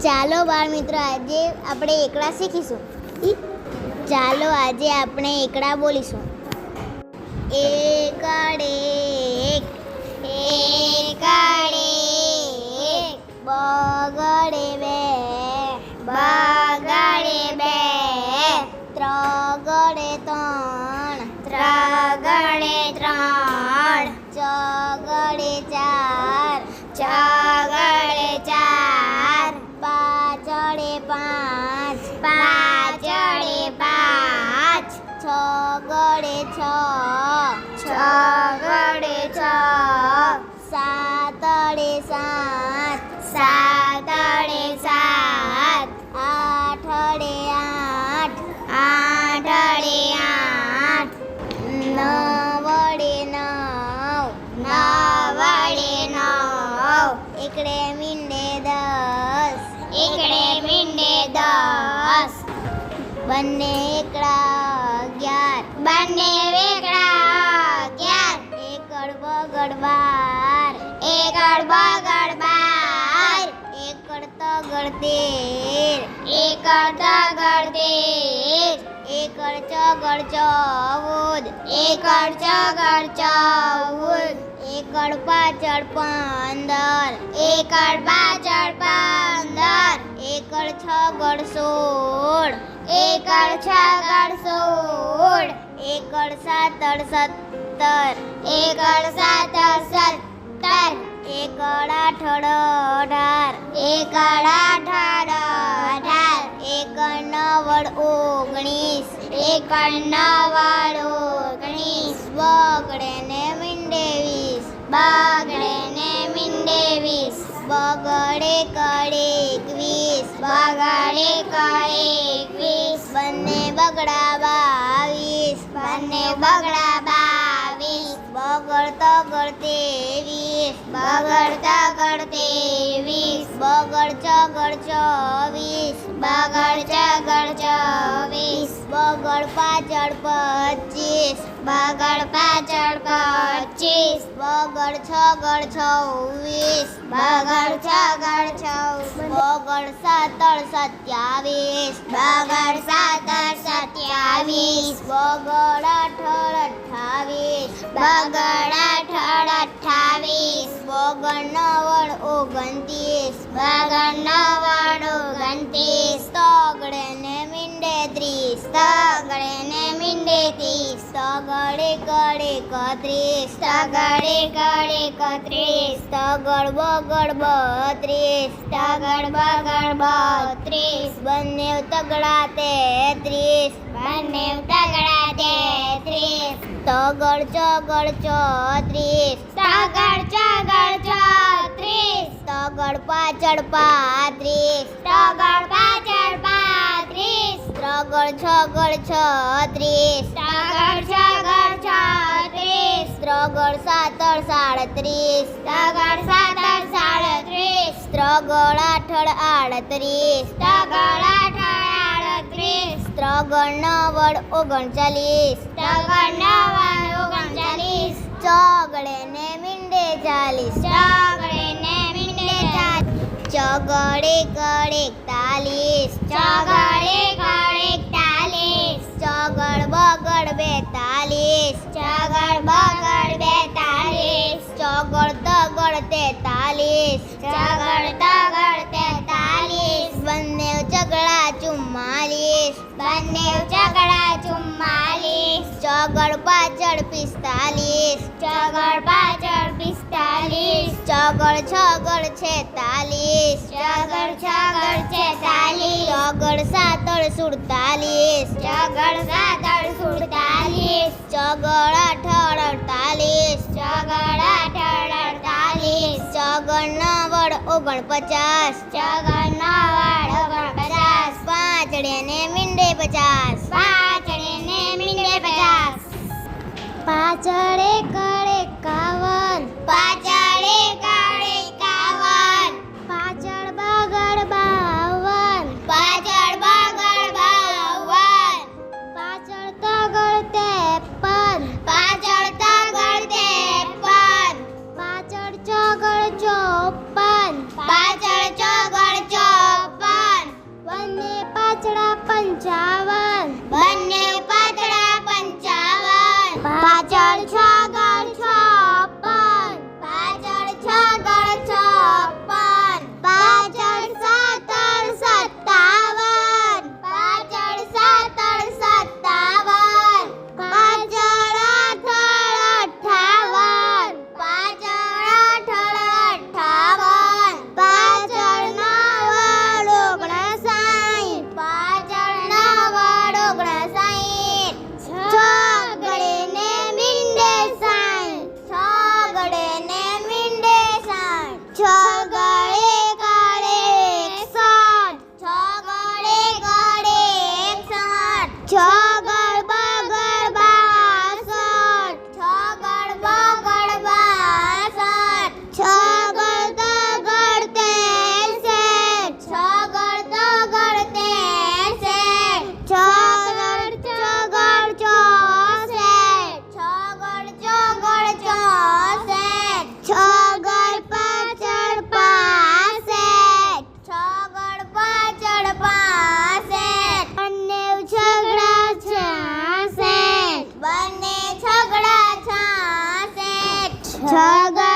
ચાલો બાળ મિત્રો, આજે આપણે એકડા શીખીશું. ચાલો આજે આપણે એકડા બોલીશું. એકડે એક, એકડે એક, બગડે બે, બગડે બે, ત્રગડે ત્રણ, ત્રગડે ત્રણ, ચગડે ચાર, ચગડે ચાર, પાછળે પાંચ, પાછળે પાંચ, છગડે છ, છગડે છ, સાતડે સાત, સાતડે સાત, આઠડે આઠ, આઠડે આઠ, નવડે નવ, નવડે નવ, એકડે મીંડે દસ, એકડે મીંડે દસ, બંને એકડા અગિયાર, બંને એકડા અગિયાર, એકડ બગડ બાર, એકડ બગડ બાર, એકડ તગડ તેર, એકડ તગડ તેર, એકડ ચગડ ચૌદ, એકડ ચગડ ચૌદ, એકડ પાછળ પંદર, એકડ પાછળ પંદર, એકડ છગડ સોળ, એકડ છગડ સોળ, એકડ સાતડ સત્તર, એકડ સાતડ સત્તર, એકડ આઠડ અઢાર, એકડ આઠડ અઢાર, એકડ નવડ ઓગણીસ, એકડ નવડ ઓગણીસ, બગડે ને મીંડે વીસ, બગડે ને મીંડે વીસ, બગડે કડે એકવીસ, બગડે કડે એકવીસ, બંને બગડા બાવીસ, બંને બગડા બાવીસ, બગડ તગડ ત્રેવીસ, બગડ તગડ ત્રેવીસ, બગડ ચગડ ચોવીસ, બગડ ચગડ ચોવીસ, બગડ પાછળ પચીસ, બગડ પાછળ પચીસ, બગડ છગડ છવ્વીસ, બગડ છગડ છવ્વીસ, બગડ સાતડ સત્યાવીસ, બગડ સાતડ સત્યાવીસ, બગડ આઠડ અઠ્ઠાવીસ, બગડ આઠડ અઠ્ઠાવીસ, બગડ નવડ ઓગણત્રીસ, બગડ નવડ ઓગણત્રીસ, તગડે ને મીંડે ત્રીસ, તગડે ને મીંડે ત્રીસ, તગડે કડે એકત્રીસ, તગડે કડે એકત્રીસ, તગડ બગડ બત્રીસ, તગડ બગડ બત્રીસ, બંને તગડા તેત્રીસ, બંને તગડા તેત્રીસ, તગડ ચગડ ચોત્રીસ, તગડ ચગડ ચોત્રીસ, તગડ પાછળ પાંત્રીસ, તગડ પાછળ પાંત્રીસ, ત્રગડ છગડ છત્રીસ, ત્રગડ છગડ છત્રીસ, ત્રગડ સાતડ સાડત્રીસ, ત્રગડ સાતડ સાડત્રીસ, ત્રગડ આઠડ આડત્રીસ, ત્રગડ આઠડ આડત્રીસ, ત્રગડ નવડ ઓગણચાલીસ, ત્રગડ નવડ ઓગણચાલીસ, ચગડે ને મીંડે ચાલીસ, ચગડે ને મીંડે ચાલીસ, ચગડે કડ એકતાલીસ, ચગડે કડ એકતાલીસ, ચગડ બગડ બેતાલીસ, ચગડ બગડ બેતાલીસ, ચગડ તગડ તેતાલીસ, ચગડ તગડ તેતાલીસ, બંને ચગડા ચુમ્માલીસ, બંને ચગડા ચુમ્માલીસ, ચગડ પાછળ પિસ્તાલીસ, ચગડ પાછળ પિસ્તાલીસ, ચગડ છગડ છેતાલીસ, ચગડ છગડ છેતાલીસ, ચગડ સાતડ સુડતાલીસ, ચગડ સાતડ સુડતાલીસ, ચગડ આઠડ અડતાલીસ, ચગડ આઠડ અડતાલીસ, ચગડ નવડ ઓગણપચાસ, ચગડ નવડ ઓગણપચાસ, પાંચડે ને મીંડે પચાસ, પાંચડે ને મીંડે પચાસ, પાછળે કડ એકાવન, પાછળે કડ એકાવન, પાછળ બગડ બાવન, પાછળ બગડ બાવન, પાછળ તગડ 53, પાછળ તગડ 53, પાછળ ચગડ 54, પાછળ ચગડ 54, ગ